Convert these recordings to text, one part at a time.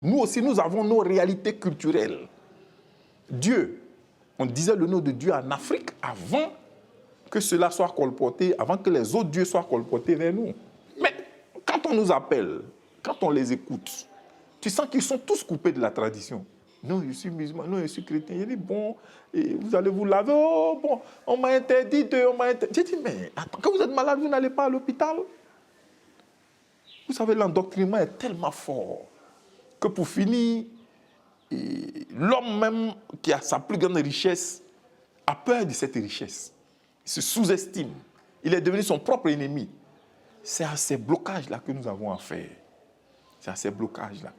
Nous aussi, nous avons nos réalités culturelles. Dieu, on disait le nom de Dieu en Afrique avant que cela soit colporté, avant que les autres dieux soient colportés vers nous. Mais quand on nous appelle, quand on les écoute, tu sens qu'ils sont tous coupés de la tradition. Non, je suis musulman, non, je suis chrétien. Il dit, bon, et vous allez vous laver. Oh, bon, on m'a interdit de... J'ai dit, mais attends, quand vous êtes malade, vous n'allez pas à l'hôpital. Vous savez, l'endoctrinement est tellement fort que pour finir, l'homme même qui a sa plus grande richesse a peur de cette richesse. Il se sous-estime. Il est devenu son propre ennemi. C'est à ces blocages-là que nous avons affaire. C'est à ces blocages-là.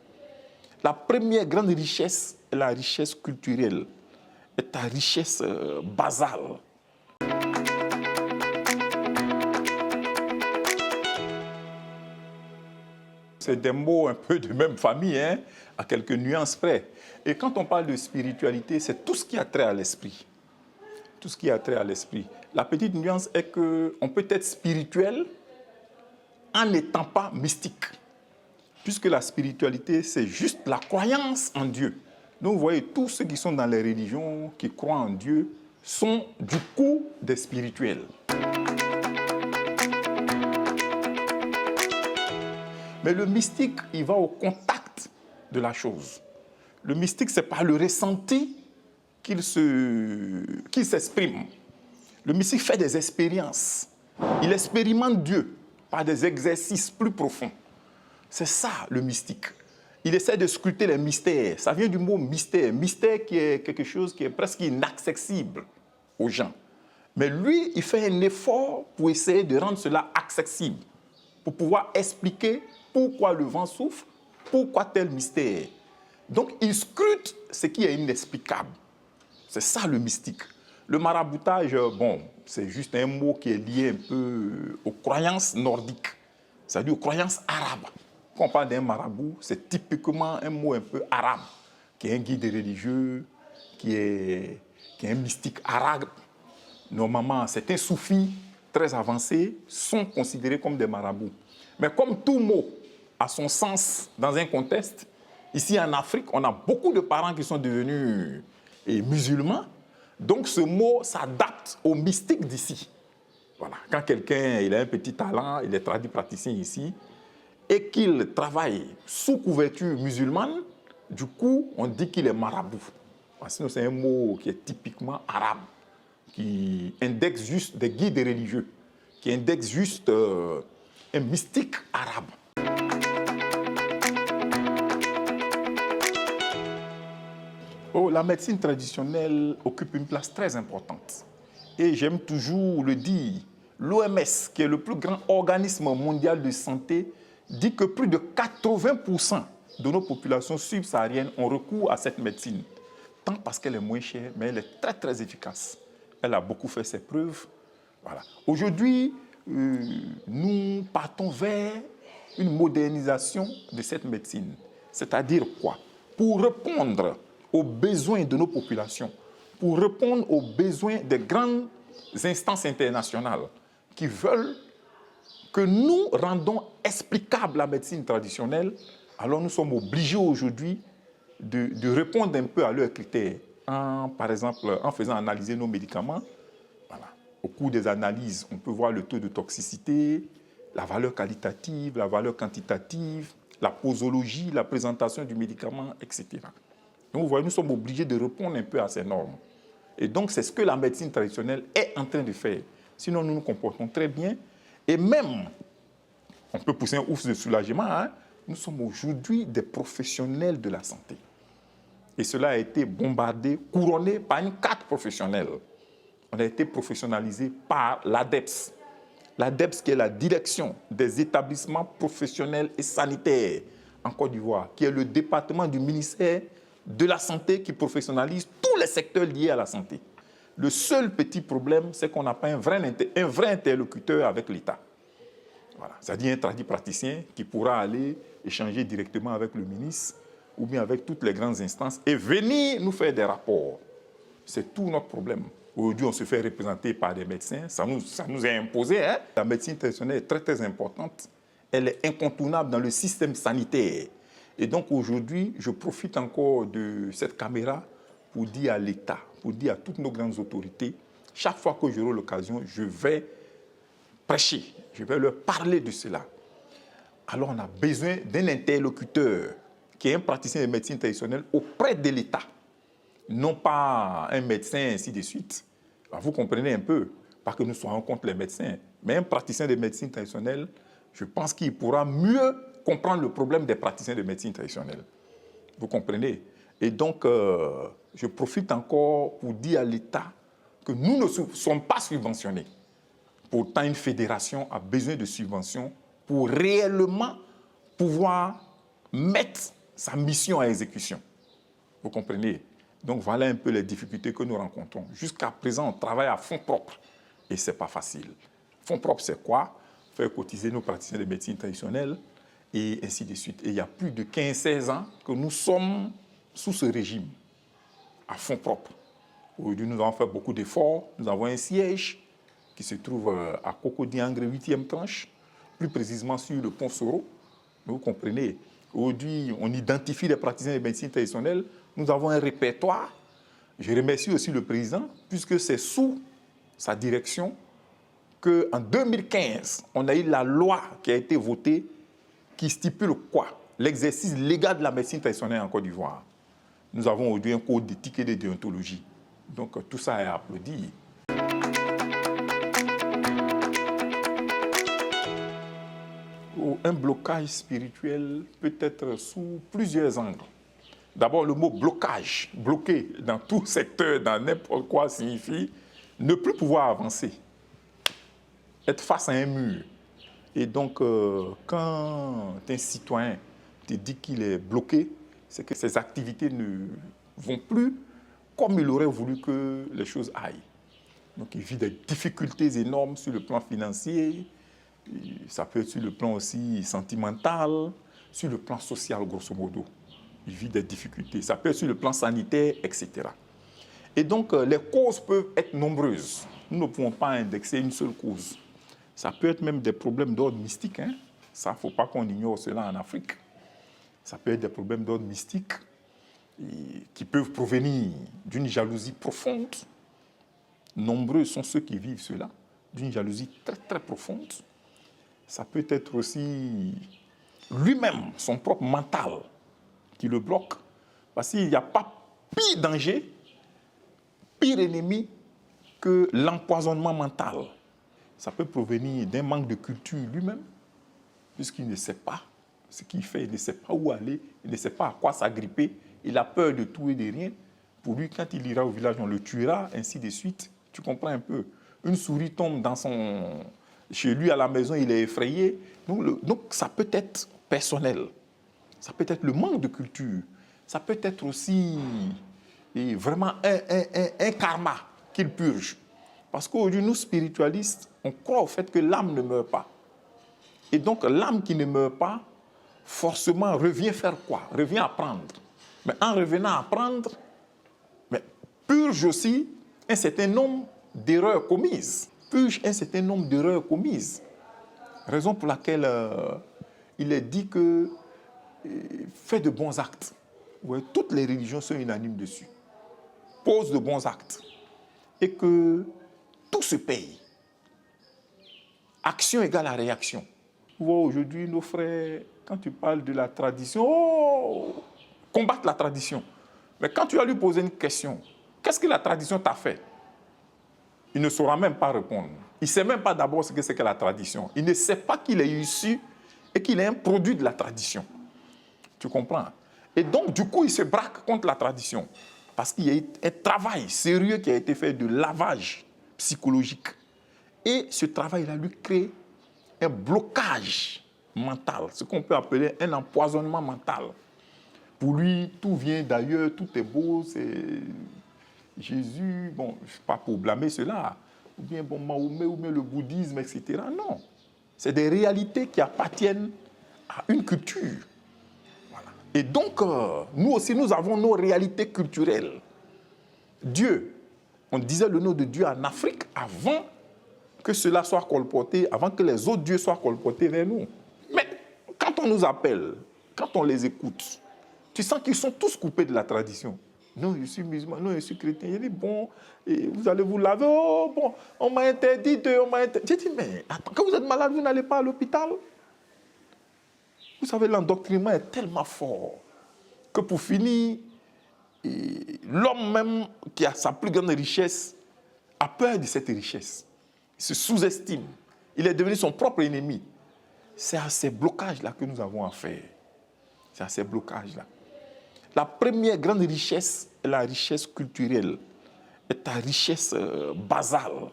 La première grande richesse est la richesse culturelle, est ta richesse basale. C'est des mots un peu de même famille, hein, à quelques nuances près. Et quand on parle de spiritualité, c'est tout ce qui a trait à l'esprit. Tout ce qui a trait à l'esprit. La petite nuance est qu'on peut être spirituel en n'étant pas mystique. Puisque la spiritualité, c'est juste la croyance en Dieu. Donc vous voyez, tous ceux qui sont dans les religions, qui croient en Dieu, sont du coup des spirituels. Mais le mystique, il va au contact de la chose. Le mystique, c'est par le ressenti qu'il s'exprime. Le mystique fait des expériences. Il expérimente Dieu par des exercices plus profonds. C'est ça, le mystique. Il essaie de scruter les mystères. Ça vient du mot mystère. Mystère qui est quelque chose qui est presque inaccessible aux gens. Mais lui, il fait un effort pour essayer de rendre cela accessible, pour pouvoir expliquer pourquoi le vent souffle, pourquoi tel mystère. Donc, il scrute ce qui est inexplicable. C'est ça le mystique. Le maraboutage, bon, c'est juste un mot qui est lié un peu aux croyances nordiques, c'est-à-dire aux croyances arabes. Quand on parle d'un marabout, c'est typiquement un mot un peu arabe, qui est un guide religieux, qui est un mystique arabe. Normalement, certains soufis très avancés sont considérés comme des marabouts. Mais comme tout mot a son sens dans un contexte, ici en Afrique, on a beaucoup de parents qui sont devenus musulmans. Donc ce mot s'adapte aux mystiques d'ici. Voilà. Quand quelqu'un a un petit talent, il est traduit praticien ici, et qu'il travaille sous couverture musulmane, du coup, on dit qu'il est marabout. Sinon, c'est un mot qui est typiquement arabe, qui indexe juste des guides religieux, qui indexe juste un mystique arabe. Oh, la médecine traditionnelle occupe une place très importante. Et j'aime toujours le dire, l'OMS, qui est le plus grand organisme mondial de santé, dit que plus de 80% de nos populations subsahariennes ont recours à cette médecine. Tant parce qu'elle est moins chère, mais elle est très, très efficace. Elle a beaucoup fait ses preuves. Voilà. Aujourd'hui, nous partons vers une modernisation de cette médecine. C'est-à-dire quoi? Pour répondre aux besoins de nos populations, pour répondre aux besoins des grandes instances internationales qui veulent que nous rendons explicable la médecine traditionnelle, alors nous sommes obligés aujourd'hui de répondre un peu à leurs critères. Par exemple, en faisant analyser nos médicaments, voilà. Au cours des analyses, on peut voir le taux de toxicité, la valeur qualitative, la valeur quantitative, la posologie, la présentation du médicament, etc. Donc vous voyez, nous sommes obligés de répondre un peu à ces normes. Et donc c'est ce que la médecine traditionnelle est en train de faire. Sinon, nous nous comportons très bien. Et même, on peut pousser un ouf de soulagement, hein, nous sommes aujourd'hui des professionnels de la santé. Et cela a été bombardé, couronné par une carte professionnelle. On a été professionnalisé par l'ADEPS. L'ADEPS qui est la direction des établissements professionnels et sanitaires en Côte d'Ivoire, qui est le département du ministère de la Santé qui professionnalise tous les secteurs liés à la santé. Le seul petit problème, c'est qu'on n'a pas un vrai interlocuteur avec l'État. Voilà. C'est-à-dire un traduit praticien qui pourra aller échanger directement avec le ministre ou bien avec toutes les grandes instances et venir nous faire des rapports. C'est tout notre problème. Aujourd'hui, on se fait représenter par des médecins. Ça nous est imposé. Hein? La médecine traditionnelle est très, très importante. Elle est incontournable dans le système sanitaire. Et donc aujourd'hui, je profite encore de cette caméra pour dire à l'État, pour dire à toutes nos grandes autorités, chaque fois que j'aurai l'occasion, je vais prêcher, je vais leur parler de cela. Alors on a besoin d'un interlocuteur qui est un praticien de médecine traditionnelle auprès de l'État, non pas un médecin, ainsi de suite. Alors, vous comprenez un peu, pas que nous soyons contre les médecins, mais un praticien de médecine traditionnelle, je pense qu'il pourra mieux comprendre le problème des praticiens de médecine traditionnelle. Vous comprenez? Et donc, je profite encore pour dire à l'État que nous ne sommes pas subventionnés. Pourtant, une fédération a besoin de subventions pour réellement pouvoir mettre sa mission à exécution. Vous comprenez? Donc, voilà un peu les difficultés que nous rencontrons. Jusqu'à présent, on travaille à fonds propres et ce n'est pas facile. Fonds propres, c'est quoi? Faire cotiser nos praticiens de médecine traditionnelle et ainsi de suite. Et il y a plus de 15-16 ans que nous sommes sous ce régime, à fonds propres. Aujourd'hui, nous avons fait beaucoup d'efforts. Nous avons un siège qui se trouve à Cocody-Angré, 8e tranche, plus précisément sur le pont Soro. Vous comprenez? Aujourd'hui, on identifie les praticiens de médecine traditionnelle. Nous avons un répertoire. Je remercie aussi le président, puisque c'est sous sa direction qu'en 2015, on a eu la loi qui a été votée qui stipule quoi? L'exercice légal de la médecine traditionnelle en Côte d'Ivoire. Nous avons aujourd'hui un code d'éthique et de déontologie. Donc tout ça est applaudi. Un blocage spirituel peut être sous plusieurs angles. D'abord, le mot blocage, bloqué dans tout secteur, dans n'importe quoi, signifie ne plus pouvoir avancer, être face à un mur. Et donc, quand un citoyen te dit qu'il est bloqué, c'est que ses activités ne vont plus comme il aurait voulu que les choses aillent. Donc, il vit des difficultés énormes sur le plan financier, ça peut être sur le plan aussi sentimental, sur le plan social, grosso modo. Il vit des difficultés. Ça peut être sur le plan sanitaire, etc. Et donc, les causes peuvent être nombreuses. Nous ne pouvons pas indexer une seule cause. Ça peut être même des problèmes d'ordre mystique. Hein? Ça, il ne faut pas qu'on ignore cela en Afrique. Ça peut être des problèmes d'ordre mystique qui peuvent provenir d'une jalousie profonde. Nombreux sont ceux qui vivent cela, d'une jalousie très, très profonde. Ça peut être aussi lui-même, son propre mental, qui le bloque. Parce qu'il n'y a pas pire danger, pire ennemi que l'empoisonnement mental. Ça peut provenir d'un manque de culture lui-même, puisqu'il ne sait pas ce qu'il fait, il ne sait pas où aller, il ne sait pas à quoi s'agripper, il a peur de tout et de rien. Pour lui, quand il ira au village, on le tuera, ainsi de suite. Tu comprends un peu? Une souris tombe chez lui à la maison, il est effrayé. Donc ça peut être personnel. Ça peut être le manque de culture. Ça peut être aussi vraiment un karma qu'il purge. Parce qu'aujourd'hui, nous, spiritualistes, on croit au fait que l'âme ne meurt pas. Et donc, l'âme qui ne meurt pas, forcément, revient faire quoi? Revient apprendre. Mais en revenant à apprendre, purge aussi un certain nombre d'erreurs commises. Purge un certain nombre d'erreurs commises. Raison pour laquelle il est dit que fais de bons actes. Ouais, toutes les religions sont unanimes dessus. Pose de bons actes. Et que tout se paye. Action égale à réaction. Tu vois, aujourd'hui, nos frères, quand tu parles de la tradition, combattre la tradition. Mais quand tu vas lui poser une question, qu'est-ce que la tradition t'a fait? Il ne saura même pas répondre. Il ne sait même pas d'abord ce que c'est que la tradition. Il ne sait pas qu'il est issu et qu'il est un produit de la tradition. Tu comprends? Et donc, du coup, il se braque contre la tradition. Parce qu'il y a un travail sérieux qui a été fait de lavage psychologique. Et ce travail-là lui crée un blocage mental, ce qu'on peut appeler un empoisonnement mental. Pour lui, tout vient d'ailleurs, tout est beau, c'est Jésus, bon, pas pour blâmer cela, ou bien bon, Mahomet, ou bien le bouddhisme, etc. Non, c'est des réalités qui appartiennent à une culture. Voilà. Et donc, nous aussi, nous avons nos réalités culturelles. Dieu, on disait le nom de Dieu en Afrique avant que cela soit colporté, avant que les autres dieux soient colportés vers nous. Mais quand on nous appelle quand on les écoute, tu sens qu'ils sont tous coupés de la tradition. Non, je suis musulman, non, je suis chrétien. Il dit, bon, et vous allez vous laver. Oh, bon, on m'a interdit de... J'ai dit, mais attends, quand vous êtes malade, vous n'allez pas à l'hôpital. Vous savez, l'endoctrinement est tellement fort que pour finir, l'homme même qui a sa plus grande richesse a peur de cette richesse. Il se sous-estime. Il est devenu son propre ennemi. C'est à ces blocages-là que nous avons affaire. C'est à ces blocages-là. La première grande richesse est la richesse culturelle, est ta richesse basale.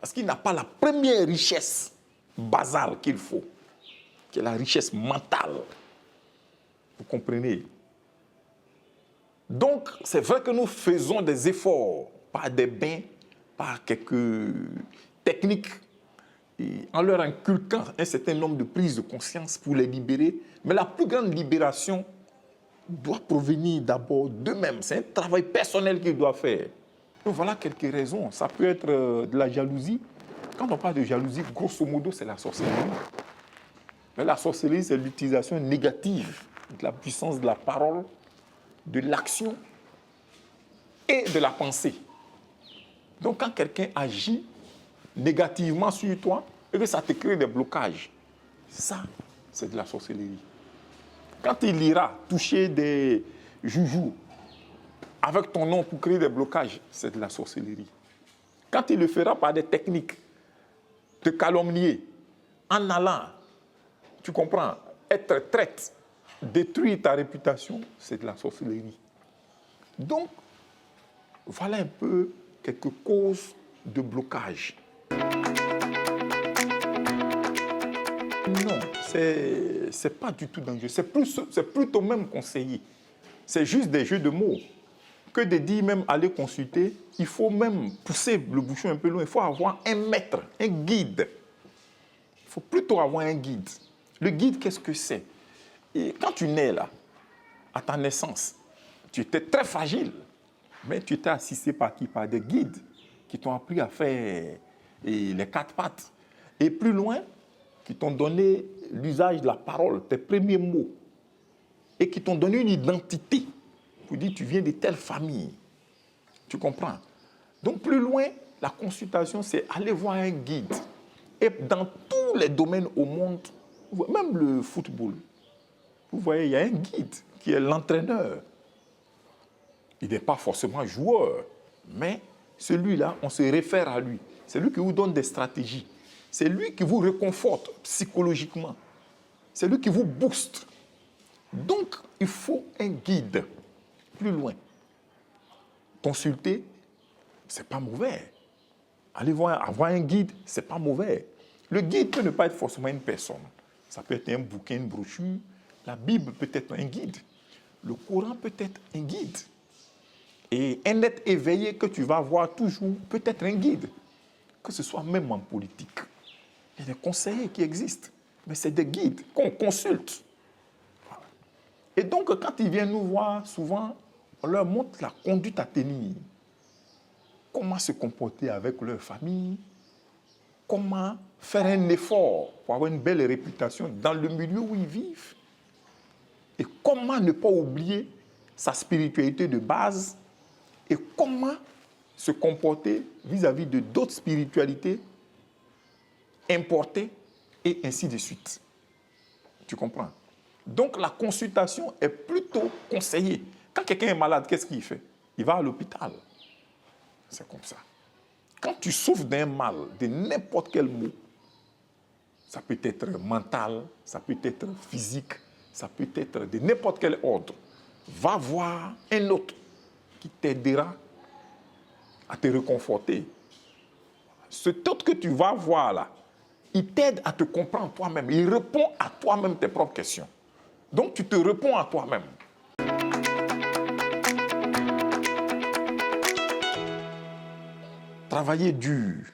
Parce qu'il n'a pas la première richesse basale qu'il faut, qui est la richesse mentale. Vous comprenez? Donc, c'est vrai que nous faisons des efforts, par des bains, par quelques techniques, en leur inculquant un certain nombre de prises de conscience pour les libérer. Mais la plus grande libération doit provenir d'abord d'eux-mêmes. C'est un travail personnel qu'ils doivent faire. Donc voilà quelques raisons. Ça peut être de la jalousie. Quand on parle de jalousie, grosso modo, c'est la sorcellerie. Mais la sorcellerie, c'est l'utilisation négative de la puissance de la parole, de l'action et de la pensée. Donc quand quelqu'un agit négativement sur toi et que ça te crée des blocages, ça, c'est de la sorcellerie. Quand il ira toucher des joujoux avec ton nom pour créer des blocages, c'est de la sorcellerie. Quand il le fera par des techniques, te calomnier, en allant, tu comprends, être traite, détruire ta réputation, c'est de la sorcellerie. Donc, voilà un peu quelques causes de blocage. Non, c'est pas du tout dangereux. C'est plutôt même conseillé. C'est juste des jeux de mots. Que de dire même aller consulter, il faut même pousser le bouchon un peu loin. Il faut avoir un maître, un guide. Il faut plutôt avoir un guide. Le guide, qu'est-ce que c'est? Et quand tu nais là, à ta naissance, tu étais très fragile, mais tu étais assisté par qui? Par des guides qui t'ont appris à faire les quatre pattes. Et plus loin, qui t'ont donné l'usage de la parole, tes premiers mots, et qui t'ont donné une identité pour dire tu viens de telle famille. Tu comprends? Donc plus loin, la consultation, c'est aller voir un guide. Et dans tous les domaines au monde, même le football, vous voyez, il y a un guide qui est l'entraîneur. Il n'est pas forcément joueur, mais celui-là, on se réfère à lui. C'est lui qui vous donne des stratégies. C'est lui qui vous réconforte psychologiquement. C'est lui qui vous booste. Donc, il faut un guide. Plus loin. Consulter, ce n'est pas mauvais. Aller avoir un guide, ce n'est pas mauvais. Le guide peut ne pas être forcément une personne. Ça peut être un bouquin, une brochure. La Bible peut être un guide. Le Coran peut être un guide. Et un être éveillé que tu vas voir toujours peut être un guide. Que ce soit même en politique. Il y a des conseillers qui existent. Mais c'est des guides qu'on consulte. Et donc, quand ils viennent nous voir, souvent, on leur montre la conduite à tenir. Comment se comporter avec leur famille. Comment faire un effort pour avoir une belle réputation dans le milieu où ils vivent. Et comment ne pas oublier sa spiritualité de base. Et comment se comporter vis-à-vis de d'autres spiritualités importées et ainsi de suite. Tu comprends? Donc la consultation est plutôt conseillée. Quand quelqu'un est malade, qu'est-ce qu'il fait? Il va à l'hôpital. C'est comme ça. Quand tu souffres d'un mal, de n'importe quel mot, ça peut être mental, ça peut être physique, ça peut être de n'importe quel ordre. Va voir un autre qui t'aidera à te réconforter. Cet autre que tu vas voir là, il t'aide à te comprendre toi-même. Il répond à toi-même tes propres questions. Donc tu te réponds à toi-même. Travailler dur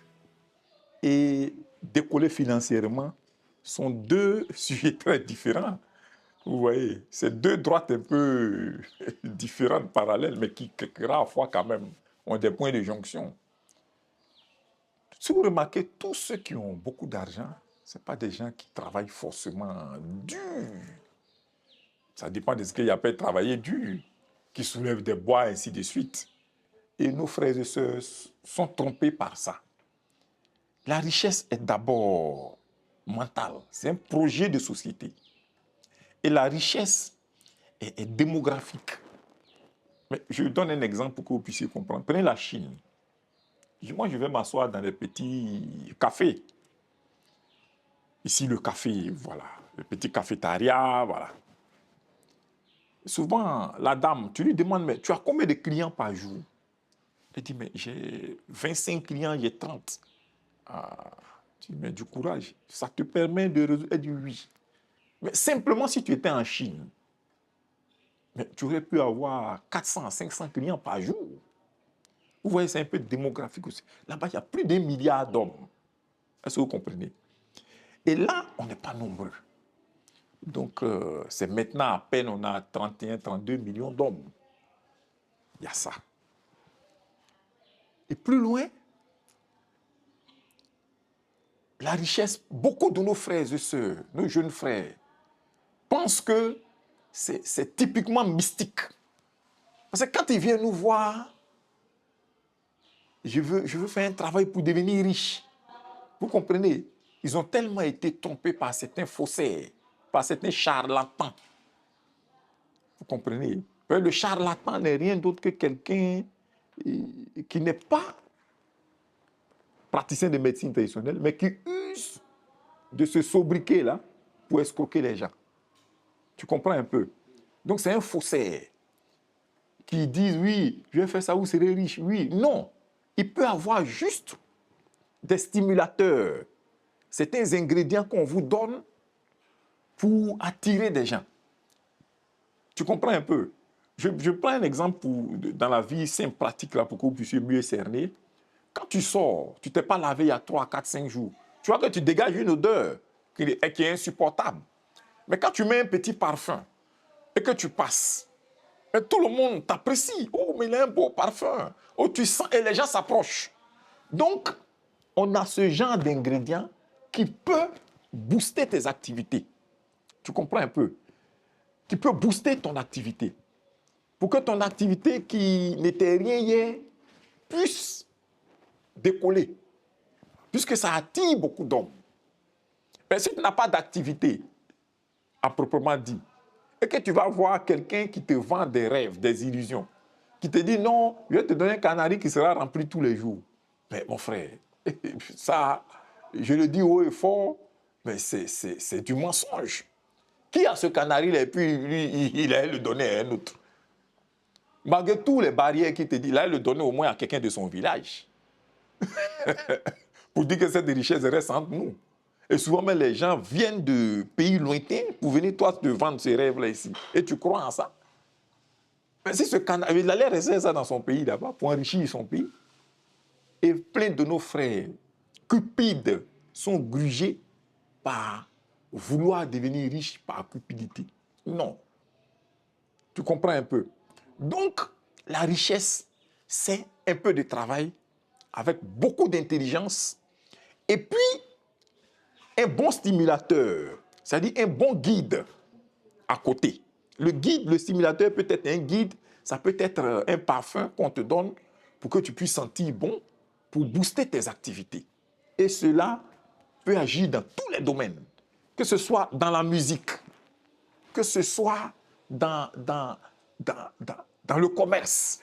et décoller financièrement sont deux sujets très différents. Vous voyez, c'est deux droites un peu différentes, parallèles, mais qui, quelquefois, quand même, ont des points de jonction. Si vous remarquez, tous ceux qui ont beaucoup d'argent, ce ne sont pas des gens qui travaillent forcément dur. Ça dépend de ce qu'il appelle travailler dur, qui soulève des bois, ainsi de suite. Et nos frères et sœurs sont trompés par ça. La richesse est d'abord mentale. C'est un projet de société. Et la richesse est démographique. Mais je donne un exemple pour que vous puissiez comprendre. Prenez la Chine. Moi, je vais m'asseoir dans les petits cafés. Ici, le café, voilà. Le petit cafétéria, voilà. Souvent, la dame, tu lui demandes, mais tu as combien de clients par jour? Elle dit, mais j'ai 25 clients, j'ai 30. Ah, tu dis, mais du courage, ça te permet de résoudre. Elle dit oui. Mais simplement, si tu étais en Chine, mais tu aurais pu avoir 400, 500 clients par jour. Vous voyez, c'est un peu démographique aussi. Là-bas, il y a plus d'1 milliard d'hommes. Est-ce que vous comprenez? Et là, on n'est pas nombreux. Donc, c'est maintenant à peine on a 31, 32 millions d'hommes. Il y a ça. Et plus loin, la richesse, beaucoup de nos frères et sœurs, nos jeunes frères, pensent que c'est typiquement mystique. Parce que quand ils viennent nous voir, je veux faire un travail pour devenir riche. Vous comprenez? Ils ont tellement été trompés par certains faussaires, par certains charlatans. Vous comprenez? Le charlatan n'est rien d'autre que quelqu'un qui n'est pas praticien de médecine traditionnelle, mais qui use de ce sobriquet-là pour escroquer les gens. Tu comprends un peu? Donc c'est un faussaire qui dit, oui, je vais faire ça, vous serez riche. Oui, non. Il peut avoir juste des stimulateurs, certains ingrédients qu'on vous donne pour attirer des gens. Tu comprends un peu? Je prends un exemple dans la vie simple, pratique, là, pour que vous puissiez mieux cerner. Quand tu sors, tu ne t'es pas lavé il y a 3, 4, 5 jours, tu vois que tu dégages une odeur qui est insupportable. Mais quand tu mets un petit parfum et que tu passes, et tout le monde t'apprécie. Oh, mais il a un beau parfum. Oh, tu sens, et les gens s'approchent. Donc, on a ce genre d'ingrédients qui peut booster tes activités. Tu comprends un peu? Qui peut booster ton activité. Pour que ton activité qui n'était rien hier puisse décoller. Puisque ça attire beaucoup d'hommes. Mais si tu n'as pas d'activité, à proprement dit, et que tu vas voir quelqu'un qui te vend des rêves, des illusions, qui te dit non, je vais te donner un canari qui sera rempli tous les jours. Mais mon frère, ça, je le dis haut et fort, mais c'est du mensonge. Qui a ce canari-là et puis lui, il allait le donner à un autre? Malgré toutes les barrières qu'il te dit, il allait le donner au moins à quelqu'un de son village. Pour dire que cette richesse reste entre nous. Et souvent, même les gens viennent de pays lointains pour venir, toi, te vendre ces rêves-là ici. Et tu crois en ça? Mais si ce canari, il allait rester ça dans son pays là-bas pour enrichir son pays. Et plein de nos frères cupides sont grugés par vouloir devenir riches par cupidité. Non. Tu comprends un peu? Donc, la richesse, c'est un peu de travail avec beaucoup d'intelligence et puis un bon stimulateur, c'est-à-dire un bon guide à côté. Le guide, le stimulateur peut être un guide, ça peut être un parfum qu'on te donne pour que tu puisses sentir bon, pour booster tes activités. Et cela peut agir dans tous les domaines, que ce soit dans la musique, que ce soit dans le commerce,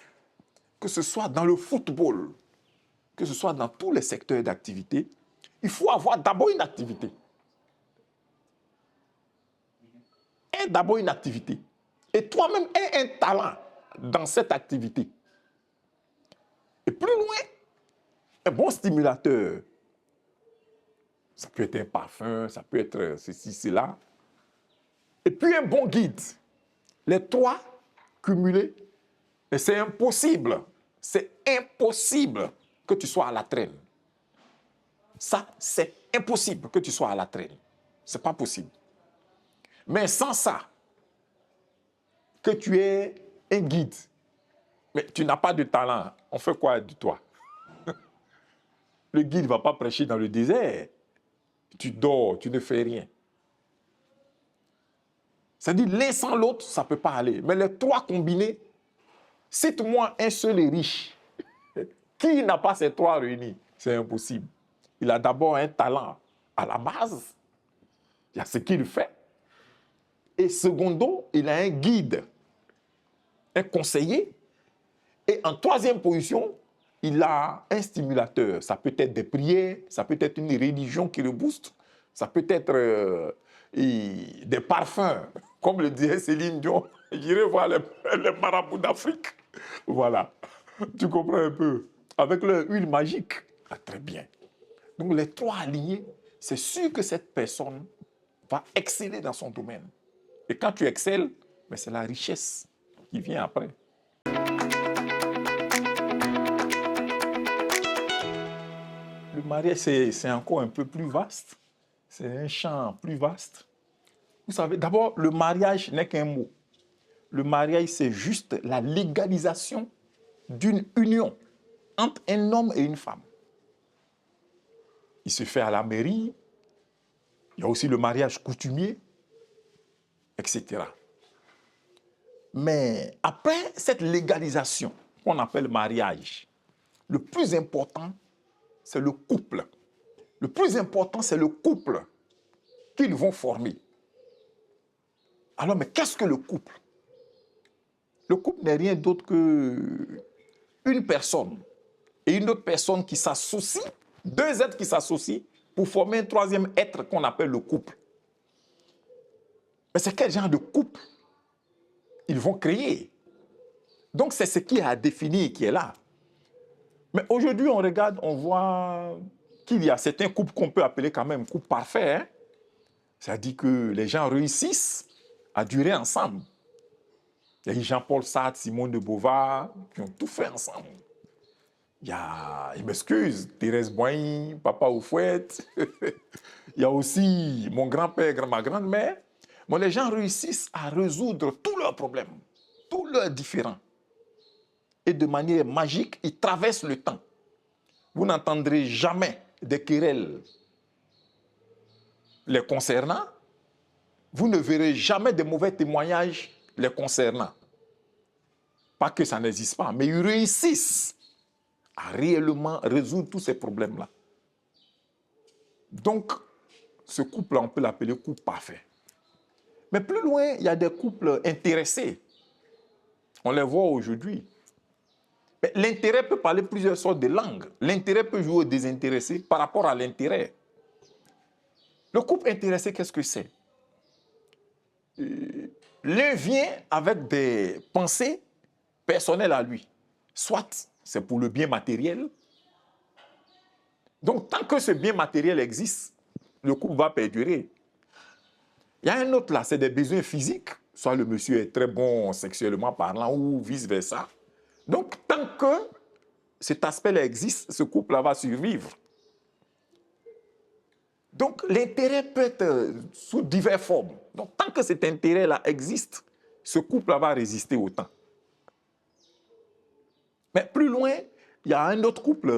que ce soit dans le football, que ce soit dans tous les secteurs d'activité. Il faut avoir d'abord une activité. Aie d'abord une activité. Et toi-même, aie un talent dans cette activité. Et plus loin, un bon stimulateur. Ça peut être un parfum, ça peut être ceci, cela. Et puis un bon guide. Les trois cumulés, mais c'est impossible. C'est impossible que tu sois à la traîne. Ça, c'est impossible que tu sois à la traîne. Ce n'est pas possible. Mais sans ça, que tu es un guide, mais tu n'as pas de talent, on fait quoi de toi? Le guide ne va pas prêcher dans le désert. Tu dors, tu ne fais rien. C'est-à-dire, l'un sans l'autre, ça ne peut pas aller. Mais les trois combinés, cite-moi un seul est riche. Qui n'a pas ces trois réunis? C'est impossible. Il a d'abord un talent à la base. Il y a ce qu'il fait. Et secondo, il a un guide, un conseiller. Et en troisième position, il a un stimulateur. Ça peut être des prières, ça peut être une religion qui le booste, ça peut être des parfums. Comme le disait Céline Dion, j'irai voir les marabouts d'Afrique. Voilà. Tu comprends un peu? Avec leur huile magique. Ah, très bien. Donc les trois alignés, c'est sûr que cette personne va exceller dans son domaine. Et quand tu excelles, mais c'est la richesse qui vient après. Le mariage, c'est encore un peu plus vaste. C'est un champ plus vaste. Vous savez, d'abord, le mariage n'est qu'un mot. Le mariage, c'est juste la légalisation d'une union entre un homme et une femme. Il se fait à la mairie. Il y a aussi le mariage coutumier, etc. Mais après cette légalisation qu'on appelle mariage, le plus important, c'est le couple. Le plus important, c'est le couple qu'ils vont former. Alors, mais qu'est-ce que le couple? Le couple n'est rien d'autre qu'une personne et une autre personne qui s'associent, deux êtres qui s'associent pour former un troisième être qu'on appelle le couple. Mais c'est quel genre de couple ils vont créer? Donc, c'est ce qui est à définir qui est là. Mais aujourd'hui, on regarde, on voit qu'il y a certains couples qu'on peut appeler quand même couples parfaits. Hein? C'est-à-dire que les gens réussissent à durer ensemble. Il y a Jean-Paul Sartre, Simone de Beauvoir, qui ont tout fait ensemble. Il y a, je m'excuse, Thérèse Boigny, Papa Oufouette. Il y a aussi mon grand-père, ma grand-mère. Bon, les gens réussissent à résoudre tous leurs problèmes, tous leurs différends. Et de manière magique, ils traversent le temps. Vous n'entendrez jamais des querelles les concernant. Vous ne verrez jamais de mauvais témoignages les concernant. Pas que ça n'existe pas, mais ils réussissent à réellement résoudre tous ces problèmes-là. Donc, ce couple-là, on peut l'appeler couple parfait. Mais plus loin, il y a des couples intéressés. On les voit aujourd'hui. L'intérêt peut parler plusieurs sortes de langues. L'intérêt peut jouer au désintéressé par rapport à l'intérêt. Le couple intéressé, qu'est-ce que c'est? L'un vient avec des pensées personnelles à lui. Soit c'est pour le bien matériel. Donc, tant que ce bien matériel existe, le couple va perdurer. Il y a un autre là, c'est des besoins physiques. Soit le monsieur est très bon sexuellement parlant ou vice-versa. Donc, tant que cet aspect-là existe, ce couple-là va survivre. Donc, l'intérêt peut être sous diverses formes. Donc, tant que cet intérêt-là existe, ce couple-là va résister au temps. Mais plus loin, il y a un autre couple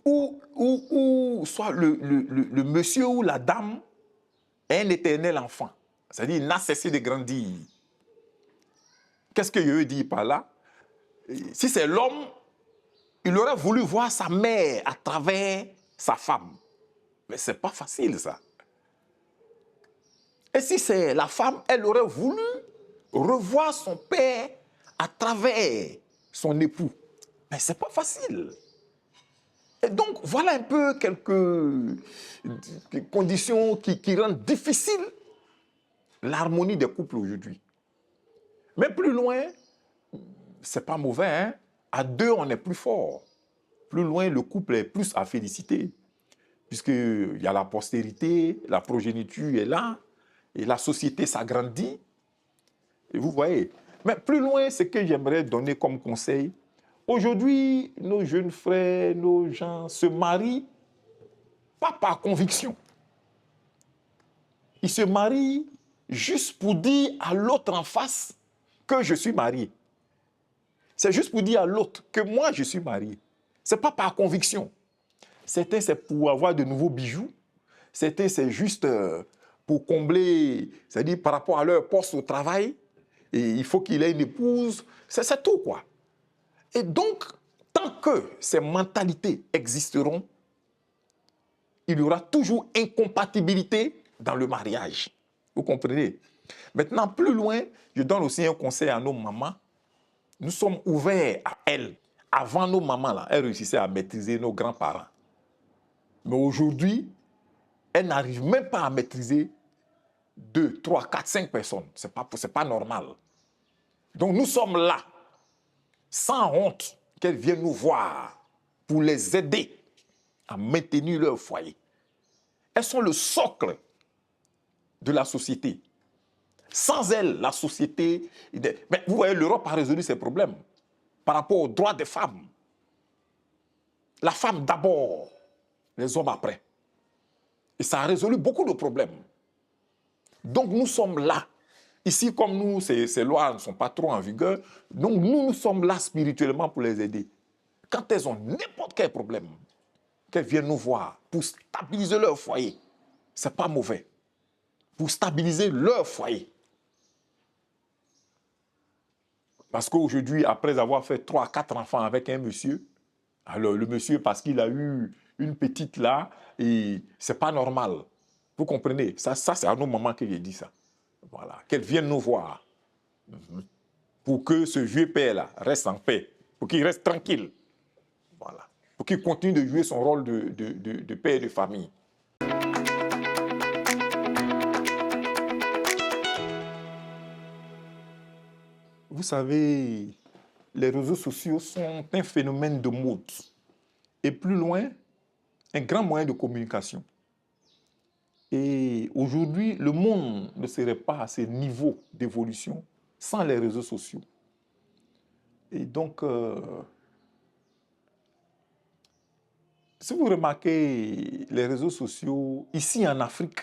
où soit le monsieur ou la dame est un éternel enfant. C'est-à-dire, il n'a cessé de grandir. Qu'est-ce que je veux dire par là? Si c'est l'homme, il aurait voulu voir sa mère à travers sa femme. Mais ce n'est pas facile, ça. Et si c'est la femme, elle aurait voulu revoir son père à travers son époux. Mais ce n'est pas facile. Et donc, voilà un peu quelques conditions qui rendent difficile l'harmonie des couples aujourd'hui. Mais plus loin, ce n'est pas mauvais, hein? À deux, on est plus fort. Plus loin, le couple est plus à féliciter. Puisqu'il y a la postérité, la progéniture est là, et la société s'agrandit. Et vous voyez. Mais plus loin, ce que j'aimerais donner comme conseil, aujourd'hui, nos jeunes frères, nos gens se marient, pas par conviction. Ils se marient juste pour dire à l'autre en face que je suis marié. C'est juste pour dire à l'autre que moi, je suis marié. Ce n'est pas par conviction. Certains, c'est pour avoir de nouveaux bijoux. Certains, c'est juste pour combler, c'est-à-dire par rapport à leur poste au travail, et il faut qu'il ait une épouse, c'est tout, quoi. Et donc, tant que ces mentalités existeront, il y aura toujours incompatibilité dans le mariage. Vous comprenez? Maintenant, plus loin, je donne aussi un conseil à nos mamans. Nous sommes ouverts à elles. Avant, nos mamans, là, elles réussissaient à maîtriser nos grands-parents. Mais aujourd'hui, elles n'arrivent même pas à maîtriser 2, 3, 4, 5 personnes. Ce n'est pas normal. Donc nous sommes là, sans honte, qu'elles viennent nous voir pour les aider à maintenir leur foyer. Elles sont le socle de la société. Sans elles, la société... Mais vous voyez, l'Europe a résolu ses problèmes par rapport aux droits des femmes. La femme d'abord, les hommes après. Et ça a résolu beaucoup de problèmes. Donc nous sommes là. Ici, comme nous, ces lois ne sont pas trop en vigueur, donc nous sommes là spirituellement pour les aider. Quand elles ont n'importe quel problème, qu'elles viennent nous voir pour stabiliser leur foyer, ce n'est pas mauvais. Pour stabiliser leur foyer. Parce qu'aujourd'hui, après avoir fait 3, 4 enfants avec un monsieur, alors le monsieur, parce qu'il a eu une petite là, et c'est pas normal. Vous comprenez? Ça c'est à nos mamans que j'ai dit ça. Voilà. Qu'elles viennent nous voir. Pour que ce vieux père-là reste en paix. Pour qu'il reste tranquille. Voilà. Pour qu'il continue de jouer son rôle de père de famille. Vous savez, les réseaux sociaux sont un phénomène de mode. Et plus loin, un grand moyen de communication. Et aujourd'hui, le monde ne serait pas à ce niveau d'évolution sans les réseaux sociaux. Et donc, si vous remarquez les réseaux sociaux, ici en Afrique,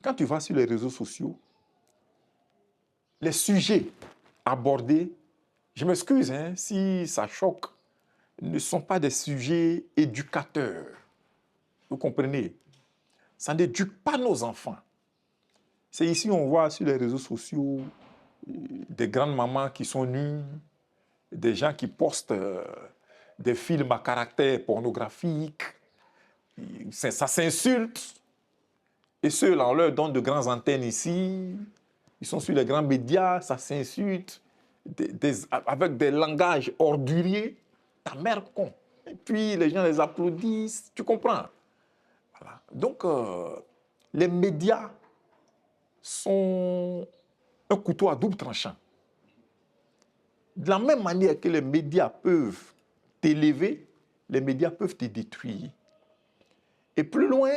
quand tu vas sur les réseaux sociaux, les sujets abordés, je m'excuse hein, si ça choque, ne sont pas des sujets éducateurs. Vous comprenez? Ça n'éduque pas nos enfants. C'est ici on voit sur les réseaux sociaux des grandes mamans qui sont nues, des gens qui postent des films à caractère pornographique. Ça s'insulte. Et ceux-là, on leur donne de grandes antennes ici. Ils sont sur les grands médias, ça s'insulte. Avec des langages orduriers. Ta mère con. Et puis les gens les applaudissent. Tu comprends? Voilà. Donc, les médias sont un couteau à double tranchant. De la même manière que les médias peuvent t'élever, les médias peuvent te détruire. Et plus loin,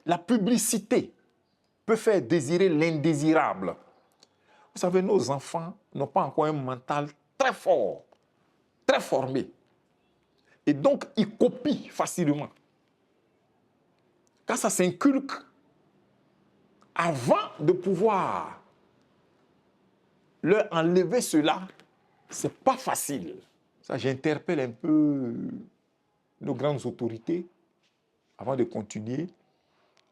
la publicité peut faire désirer l'indésirable. Vous savez, nos enfants n'ont pas encore un mental très fort, très formé. Et donc, ils copient facilement. Quand ça s'inculque, avant de pouvoir leur enlever cela, ce n'est pas facile. Ça, j'interpelle un peu nos grandes autorités, avant de continuer,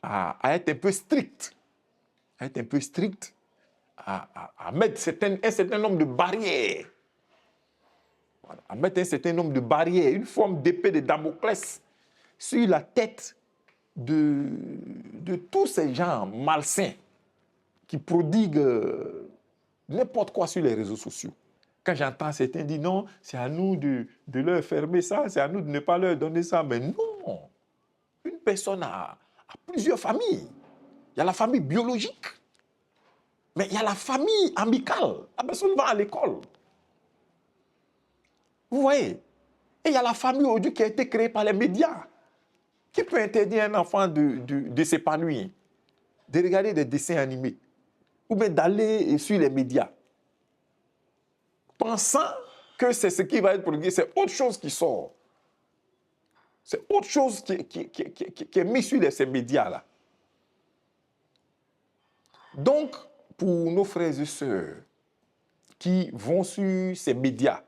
à être un peu strict. À être un peu strict, à mettre un certain nombre de barrières. Voilà, à mettre un certain nombre de barrières, une forme d'épée de Damoclès sur la tête de tous ces gens malsains qui prodiguent n'importe quoi sur les réseaux sociaux. Quand j'entends certains dire non, c'est à nous de leur fermer ça, c'est à nous de ne pas leur donner ça. Mais non, une personne a plusieurs familles. Il y a la famille biologique, mais il y a la famille amicale. La personne va à l'école. Vous voyez? Et il y a la famille aujourd'hui qui a été créée par les médias. Qui peut interdire à un enfant de s'épanouir, de regarder des dessins animés, ou bien d'aller sur les médias, pensant que c'est ce qui va être produit, c'est autre chose qui sort. C'est autre chose qui est mis sur ces médias-là. Donc, pour nos frères et sœurs qui vont sur ces médias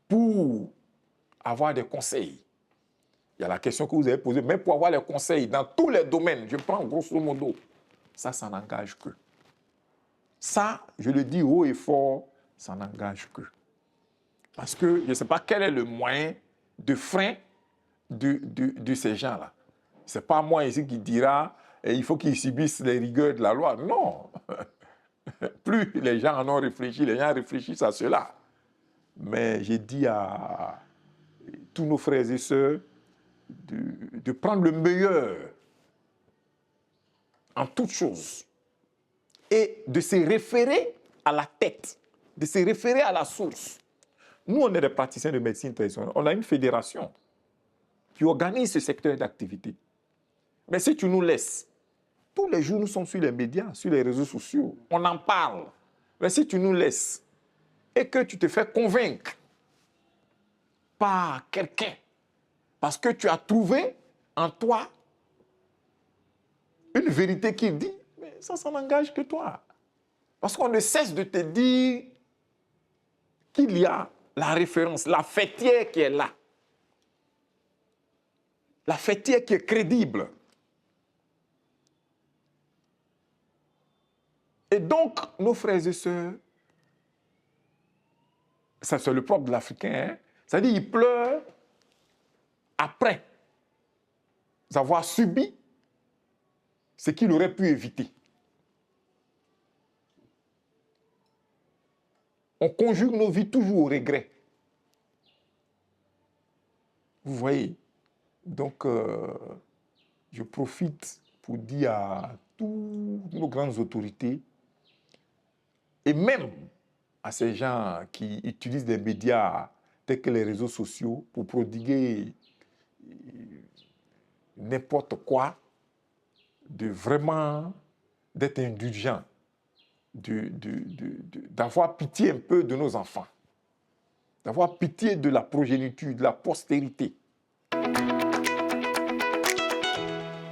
pour avoir des conseils, il y a la question que vous avez posée, mais pour avoir les conseils dans tous les domaines, je prends grosso modo, ça n'engage que. Ça, je le dis haut et fort, ça n'engage que. Parce que je ne sais pas quel est le moyen de frein de ces gens-là. Ce n'est pas moi ici qui dira il faut qu'ils subissent les rigueurs de la loi. Non. Plus les gens en ont réfléchi, les gens réfléchissent à cela. Mais j'ai dit à tous nos frères et sœurs de prendre le meilleur en toutes choses et de se référer à la tête, de se référer à la source. Nous, on est des praticiens de médecine traditionnelle. On a une fédération qui organise ce secteur d'activité. Mais si tu nous laisses, tous les jours, nous sommes sur les médias, sur les réseaux sociaux, on en parle. Mais si tu nous laisses et que tu te fais convaincre par quelqu'un, parce que tu as trouvé en toi une vérité qui dit, mais ça n'engage que toi. Parce qu'on ne cesse de te dire qu'il y a la référence, la fêtière qui est là. La fêtière qui est crédible. Et donc, nos frères et sœurs, ça c'est le propre de l'Africain, hein? C'est-à-dire il pleure après avoir subi ce qu'il aurait pu éviter. On conjugue nos vies toujours au regret. Vous voyez? Donc, je profite pour dire à toutes nos grandes autorités et même à ces gens qui utilisent des médias tels que les réseaux sociaux pour prodiguer n'importe quoi, d'être indulgent, d'avoir pitié un peu de nos enfants, d'avoir pitié de la progéniture, de la postérité.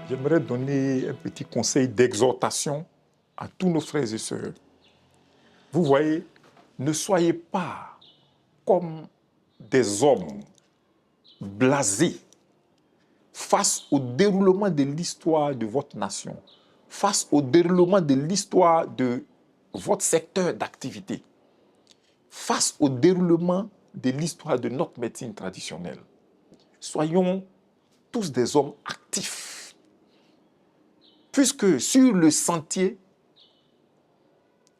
J'aimerais donner un petit conseil d'exhortation à tous nos frères et sœurs. Vous voyez, ne soyez pas comme des hommes blasés face au déroulement de l'histoire de votre nation, face au déroulement de l'histoire de votre secteur d'activité, face au déroulement de l'histoire de notre médecine traditionnelle. Soyons tous des hommes actifs, puisque sur le sentier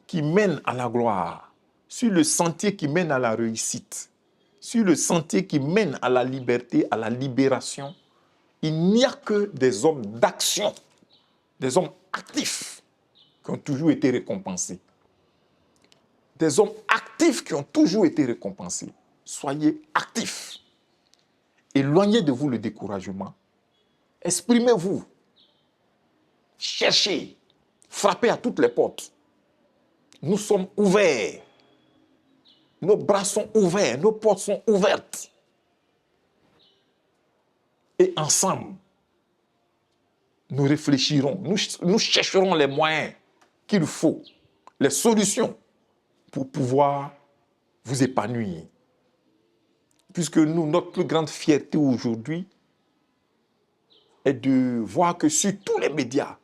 qui mène à la gloire, sur le sentier qui mène à la réussite, sur le sentier qui mène à la liberté, à la libération, il n'y a que des hommes d'action, des hommes actifs qui ont toujours été récompensés. Des hommes actifs qui ont toujours été récompensés. Soyez actifs. Éloignez de vous le découragement. Exprimez-vous. Cherchez. Frappez à toutes les portes. Nous sommes ouverts. Nos bras sont ouverts. Nos portes sont ouvertes. Et ensemble, nous réfléchirons. Nous chercherons les moyens qu'il faut, les solutions pour pouvoir vous épanouir. Puisque nous, notre plus grande fierté aujourd'hui est de voir que sur tous les médias,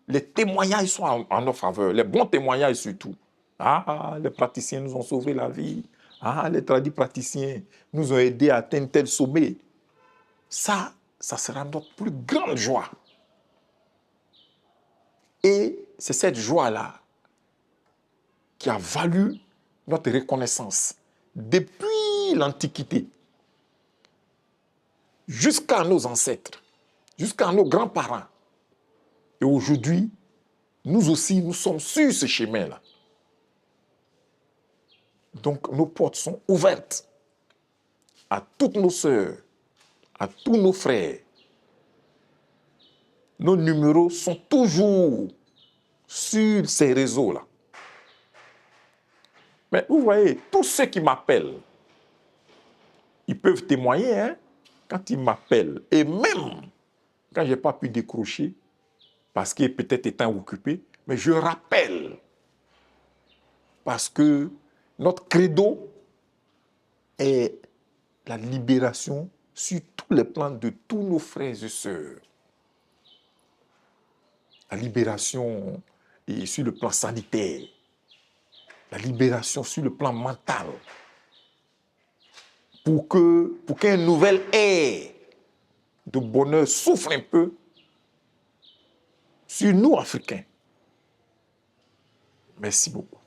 les témoignages sont en notre faveur, les bons témoignages surtout. Ah, les praticiens nous ont sauvé la vie. Ah, les tradis praticiens nous ont aidés à atteindre tel sommet. Ça sera notre plus grande joie. Et c'est cette joie-là qui a valu notre reconnaissance depuis l'Antiquité jusqu'à nos ancêtres, jusqu'à nos grands-parents. Et aujourd'hui, nous aussi, nous sommes sur ce chemin-là. Donc, nos portes sont ouvertes à toutes nos sœurs, à tous nos frères. Nos numéros sont toujours sur ces réseaux-là. Mais vous voyez, tous ceux qui m'appellent, ils peuvent témoigner, hein, quand ils m'appellent. Et même quand je n'ai pas pu décrocher, parce que peut-être étant occupé, mais je rappelle. Parce que notre credo est la libération sur tous les plans de tous nos frères et sœurs. la libération et sur le plan sanitaire, la libération sur le plan mental, pour qu'un nouvel ère de bonheur souffle un peu sur nous, Africains. Merci beaucoup.